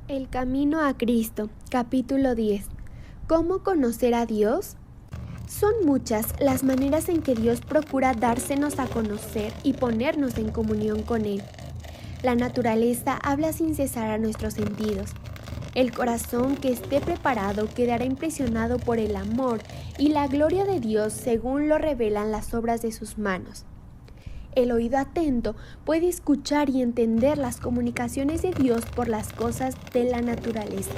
El camino a Cristo, capítulo 10. ¿Cómo conocer a Dios? Son muchas las maneras en que Dios procura dársenos a conocer y ponernos en comunión con Él. La naturaleza habla sin cesar a nuestros sentidos. El corazón que esté preparado quedará impresionado por el amor y la gloria de Dios según lo revelan las obras de sus manos. El oído atento puede escuchar y entender las comunicaciones de Dios por las cosas de la naturaleza.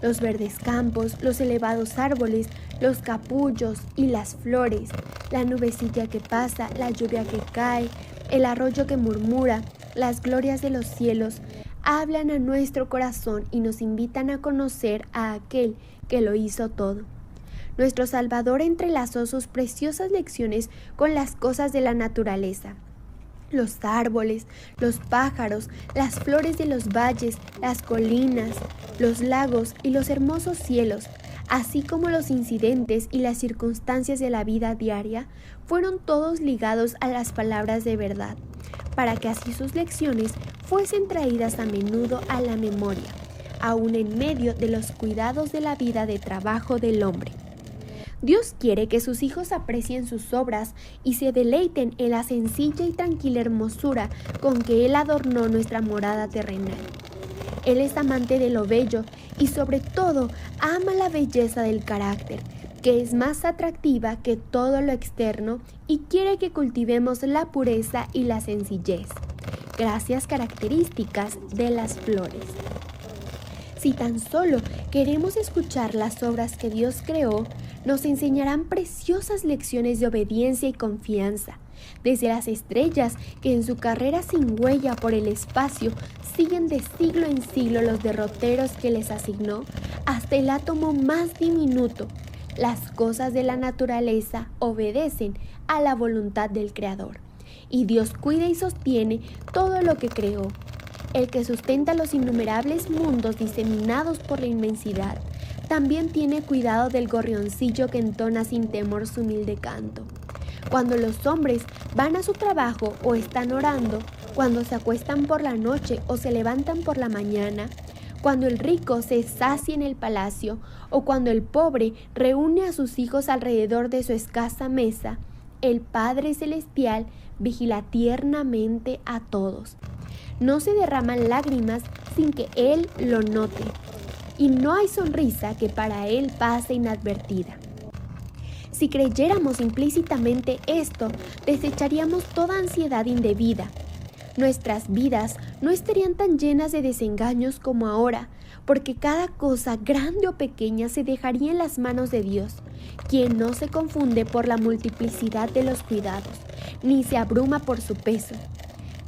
Los verdes campos, los elevados árboles, los capullos y las flores, la nubecilla que pasa, la lluvia que cae, el arroyo que murmura, las glorias de los cielos, hablan a nuestro corazón y nos invitan a conocer a aquel que lo hizo todo. Nuestro Salvador entrelazó sus preciosas lecciones con las cosas de la naturaleza. Los árboles, los pájaros, las flores de los valles, las colinas, los lagos y los hermosos cielos, así como los incidentes y las circunstancias de la vida diaria, fueron todos ligados a las palabras de verdad, para que así sus lecciones fuesen traídas a menudo a la memoria, aun en medio de los cuidados de la vida de trabajo del hombre. Dios quiere que sus hijos aprecien sus obras y se deleiten en la sencilla y tranquila hermosura con que Él adornó nuestra morada terrenal. Él es amante de lo bello y sobre todo ama la belleza del carácter, que es más atractiva que todo lo externo, y quiere que cultivemos la pureza y la sencillez, gracias características de las flores. Si tan solo queremos escuchar las obras que Dios creó, nos enseñarán preciosas lecciones de obediencia y confianza, desde las estrellas que en su carrera sin huella por el espacio siguen de siglo en siglo los derroteros que les asignó, hasta el átomo más diminuto. Las cosas de la naturaleza obedecen a la voluntad del Creador, y Dios cuida y sostiene todo lo que creó. El que sustenta los innumerables mundos diseminados por la inmensidad, también tiene cuidado del gorrioncillo que entona sin temor su humilde canto. Cuando los hombres van a su trabajo o están orando, cuando se acuestan por la noche o se levantan por la mañana, cuando el rico se sacia en el palacio o cuando el pobre reúne a sus hijos alrededor de su escasa mesa, el Padre Celestial vigila tiernamente a todos. No se derraman lágrimas sin que Él lo note, y no hay sonrisa que para Él pase inadvertida. Si creyéramos implícitamente esto, desecharíamos toda ansiedad indebida. Nuestras vidas no estarían tan llenas de desengaños como ahora, porque cada cosa, grande o pequeña, se dejaría en las manos de Dios, quien no se confunde por la multiplicidad de los cuidados, ni se abruma por su peso.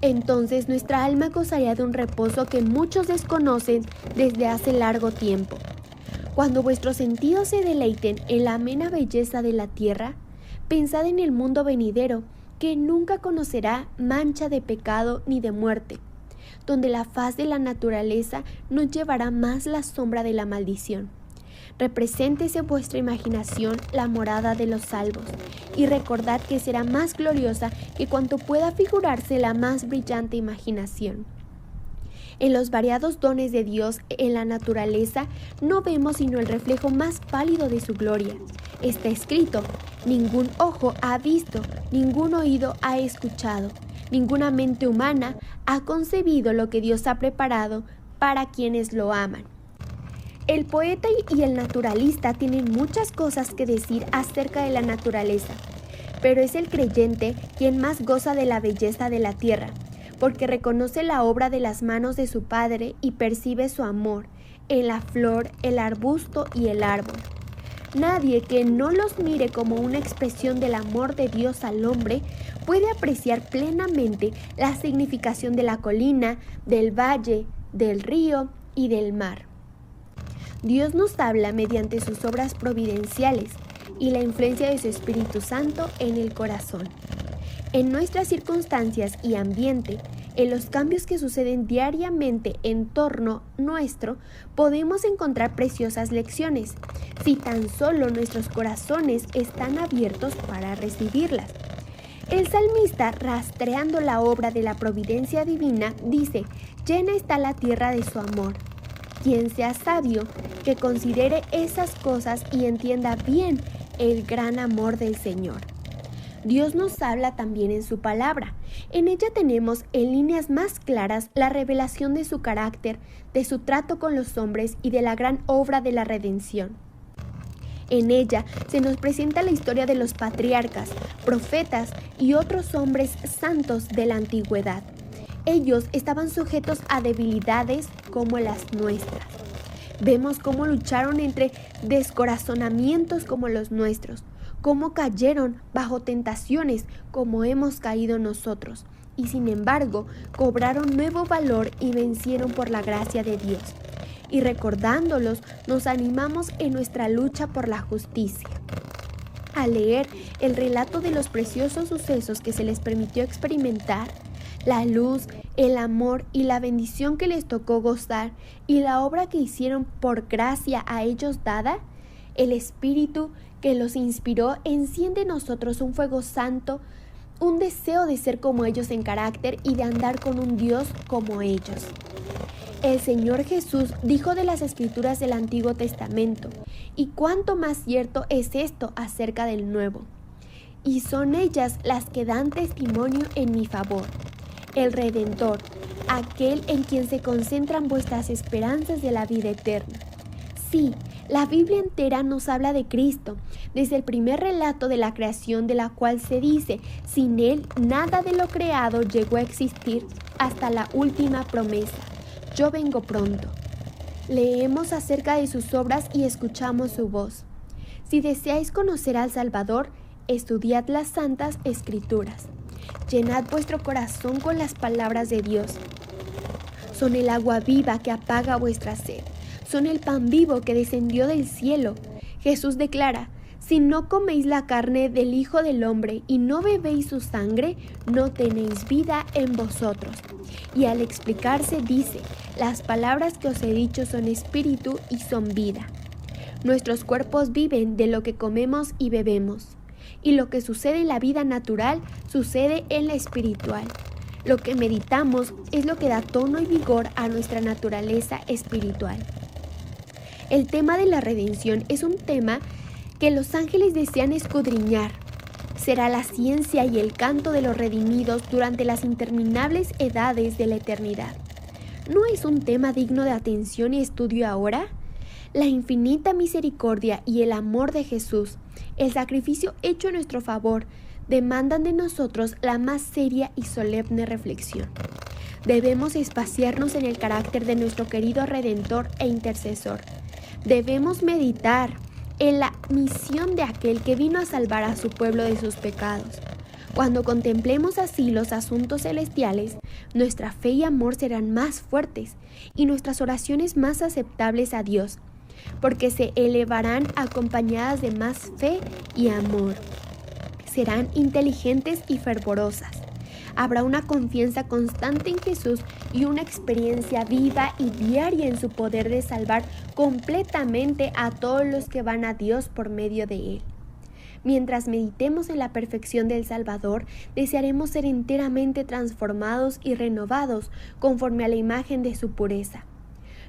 Entonces nuestra alma gozaría de un reposo que muchos desconocen desde hace largo tiempo. Cuando vuestros sentidos se deleiten en la amena belleza de la tierra, pensad en el mundo venidero, que nunca conocerá mancha de pecado ni de muerte, donde la faz de la naturaleza no llevará más la sombra de la maldición. Represéntese en vuestra imaginación la morada de los salvos, y recordad que será más gloriosa que cuanto pueda figurarse la más brillante imaginación. En los variados dones de Dios en la naturaleza no vemos sino el reflejo más pálido de su gloria. Está escrito: ningún ojo ha visto, ningún oído ha escuchado, ninguna mente humana ha concebido lo que Dios ha preparado para quienes lo aman. El poeta y el naturalista tienen muchas cosas que decir acerca de la naturaleza, pero es el creyente quien más goza de la belleza de la tierra, porque reconoce la obra de las manos de su Padre y percibe su amor en la flor, el arbusto y el árbol. Nadie que no los mire como una expresión del amor de Dios al hombre puede apreciar plenamente la significación de la colina, del valle, del río y del mar. Dios nos habla mediante sus obras providenciales y la influencia de su Espíritu Santo en el corazón. En nuestras circunstancias y ambiente, en los cambios que suceden diariamente en torno nuestro, podemos encontrar preciosas lecciones, si tan solo nuestros corazones están abiertos para recibirlas. El salmista, rastreando la obra de la providencia divina, dice: llena está la tierra de su amor. Quien sea sabio, que considere esas cosas y entienda bien el gran amor del Señor. Dios nos habla también en su palabra. En ella tenemos en líneas más claras la revelación de su carácter, de su trato con los hombres y de la gran obra de la redención. En ella se nos presenta la historia de los patriarcas, profetas y otros hombres santos de la antigüedad. Ellos estaban sujetos a debilidades como las nuestras. Vemos cómo lucharon entre descorazonamientos como los nuestros, cómo cayeron bajo tentaciones como hemos caído nosotros, y sin embargo cobraron nuevo valor y vencieron por la gracia de Dios. Y recordándolos, nos animamos en nuestra lucha por la justicia. Al leer el relato de los preciosos sucesos que se les permitió experimentar, la luz, el amor y la bendición que les tocó gozar y la obra que hicieron por gracia a ellos dada, el Espíritu que los inspiró enciende en nosotros un fuego santo, un deseo de ser como ellos en carácter y de andar con un Dios como ellos. El Señor Jesús dijo de las Escrituras del Antiguo Testamento, y cuánto más cierto es esto acerca del Nuevo. Y son ellas las que dan testimonio en mi favor. El Redentor, aquel en quien se concentran vuestras esperanzas de la vida eterna. Sí, la Biblia entera nos habla de Cristo, desde el primer relato de la creación, de la cual se dice, sin Él nada de lo creado llegó a existir, hasta la última promesa, yo vengo pronto. Leemos acerca de sus obras y escuchamos su voz. Si deseáis conocer al Salvador, estudiad las santas Escrituras. Llenad vuestro corazón con las palabras de Dios. Son el agua viva que apaga vuestra sed. Son el pan vivo que descendió del cielo. Jesús declara, si no coméis la carne del Hijo del Hombre y no bebéis su sangre, no tenéis vida en vosotros. Y al explicarse dice, las palabras que os he dicho son espíritu y son vida. Nuestros cuerpos viven de lo que comemos y bebemos. Y lo que sucede en la vida natural sucede en la espiritual. Lo que meditamos es lo que da tono y vigor a nuestra naturaleza espiritual. El tema de la redención es un tema que los ángeles desean escudriñar. Será la ciencia y el canto de los redimidos durante las interminables edades de la eternidad. ¿No es un tema digno de atención y estudio ahora? La infinita misericordia y el amor de Jesús, el sacrificio hecho en nuestro favor, demandan de nosotros la más seria y solemne reflexión. Debemos espaciarnos en el carácter de nuestro querido Redentor e Intercesor. Debemos meditar en la misión de aquel que vino a salvar a su pueblo de sus pecados. Cuando contemplemos así los asuntos celestiales, nuestra fe y amor serán más fuertes y nuestras oraciones más aceptables a Dios, porque se elevarán acompañadas de más fe y amor. Serán inteligentes y fervorosas. Habrá una confianza constante en Jesús y una experiencia viva y diaria en su poder de salvar completamente a todos los que van a Dios por medio de Él. Mientras meditemos en la perfección del Salvador, desearemos ser enteramente transformados y renovados conforme a la imagen de su pureza.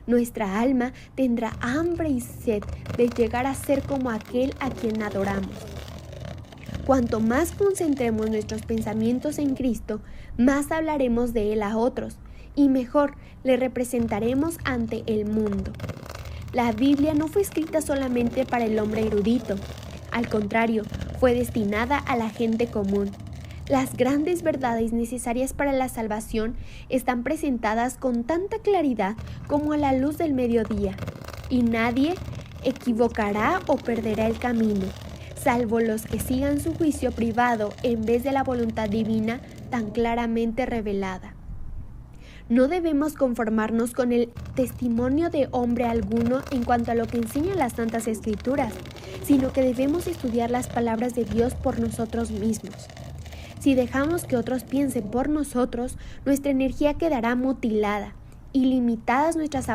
Nuestra alma tendrá hambre y sed de llegar a ser como aquel a quien adoramos. Cuanto más concentremos nuestros pensamientos en Cristo, más hablaremos de Él a otros y mejor le representaremos ante el mundo. La Biblia no fue escrita solamente para el hombre erudito, al contrario, fue destinada a la gente común. Las grandes verdades necesarias para la salvación están presentadas con tanta claridad como a la luz del mediodía, y nadie equivocará o perderá el camino, salvo los que sigan su juicio privado en vez de la voluntad divina tan claramente revelada. No debemos conformarnos con el testimonio de hombre alguno en cuanto a lo que enseñan las Santas Escrituras, sino que debemos estudiar las palabras de Dios por nosotros mismos. Si dejamos que otros piensen por nosotros, nuestra energía quedará mutilada y limitadas nuestras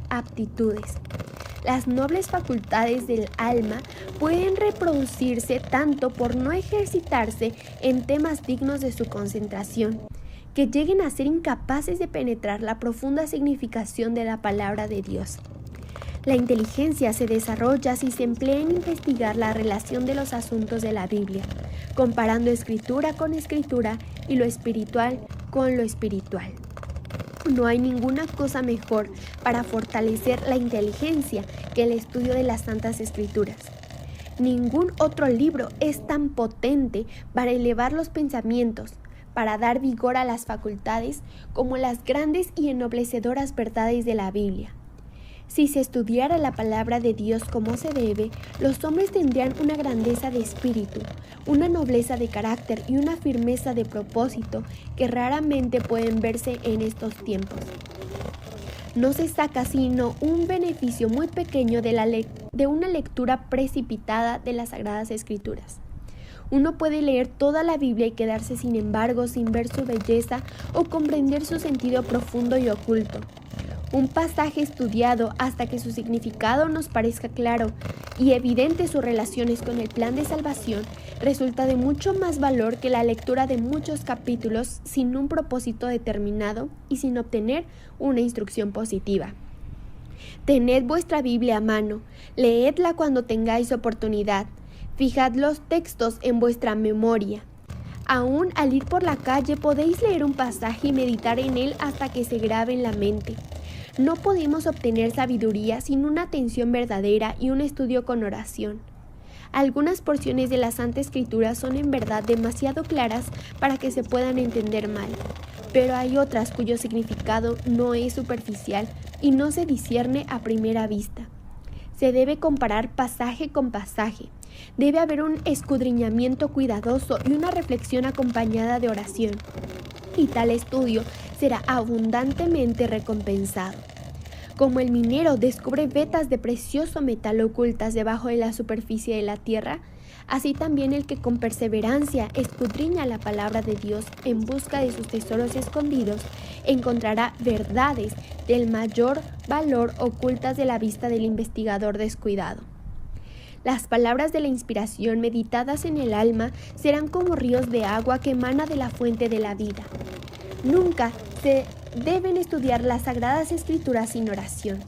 aptitudes. Las nobles facultades del alma pueden reproducirse tanto por no ejercitarse en temas dignos de su concentración, que lleguen a ser incapaces de penetrar la profunda significación de la palabra de Dios. La inteligencia se desarrolla si se emplea en investigar la relación de los asuntos de la Biblia, comparando escritura con escritura y lo espiritual con lo espiritual. No hay ninguna cosa mejor para fortalecer la inteligencia que el estudio de las Santas Escrituras. Ningún otro libro es tan potente para elevar los pensamientos, para dar vigor a las facultades, como las grandes y ennoblecedoras verdades de la Biblia. Si se estudiara la palabra de Dios como se debe, los hombres tendrían una grandeza de espíritu, una nobleza de carácter y una firmeza de propósito que raramente pueden verse en estos tiempos. No se saca sino un beneficio muy pequeño de una lectura precipitada de las Sagradas Escrituras. Uno puede leer toda la Biblia y quedarse sin embargo sin ver su belleza o comprender su sentido profundo y oculto. Un pasaje estudiado hasta que su significado nos parezca claro y evidente sus relaciones con el plan de salvación resulta de mucho más valor que la lectura de muchos capítulos sin un propósito determinado y sin obtener una instrucción positiva. Tened vuestra Biblia a mano, leedla cuando tengáis oportunidad, fijad los textos en vuestra memoria. Aún al ir por la calle podéis leer un pasaje y meditar en él hasta que se grabe en la mente. No podemos obtener sabiduría sin una atención verdadera y un estudio con oración. Algunas porciones de la Santa Escritura son en verdad demasiado claras para que se puedan entender mal, pero hay otras cuyo significado no es superficial y no se discierne a primera vista. Se debe comparar pasaje con pasaje. Debe haber un escudriñamiento cuidadoso y una reflexión acompañada de oración. Y tal estudio será abundantemente recompensado. Como el minero descubre vetas de precioso metal ocultas debajo de la superficie de la tierra, así también el que con perseverancia escudriña la palabra de Dios en busca de sus tesoros escondidos, encontrará verdades del mayor valor ocultas de la vista del investigador descuidado. Las palabras de la inspiración meditadas en el alma serán como ríos de agua que emana de la fuente de la vida. Nunca se deben estudiar las Sagradas Escrituras sin oración.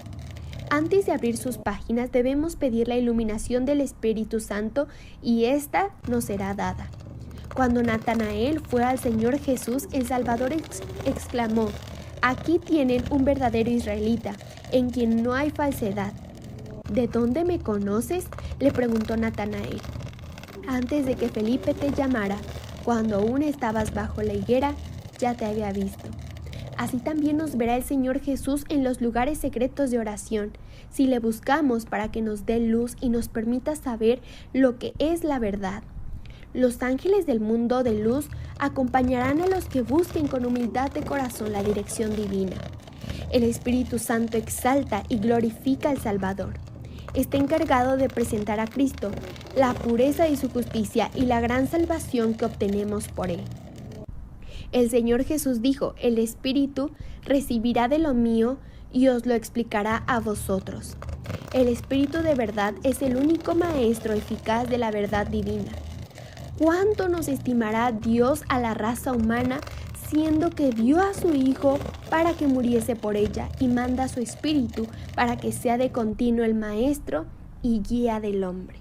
Antes de abrir sus páginas debemos pedir la iluminación del Espíritu Santo y ésta nos será dada. Cuando Natanael fue al Señor Jesús, el Salvador exclamó: «Aquí tienen un verdadero israelita, en quien no hay falsedad». «¿De dónde me conoces?», le preguntó Natanael. «Antes de que Felipe te llamara, cuando aún estabas bajo la higuera, ya te había visto». Así también nos verá el Señor Jesús en los lugares secretos de oración, si le buscamos para que nos dé luz y nos permita saber lo que es la verdad. Los ángeles del mundo de luz acompañarán a los que busquen con humildad de corazón la dirección divina. El Espíritu Santo exalta y glorifica al Salvador. Está encargado de presentar a Cristo, la pureza de su justicia y la gran salvación que obtenemos por él. El Señor Jesús dijo: «El Espíritu recibirá de lo mío y os lo explicará a vosotros». El Espíritu de verdad es el único maestro eficaz de la verdad divina. ¿Cuánto nos estimará Dios a la raza humana, siendo que dio a su Hijo para que muriese por ella y manda a su Espíritu para que sea de continuo el maestro y guía del hombre?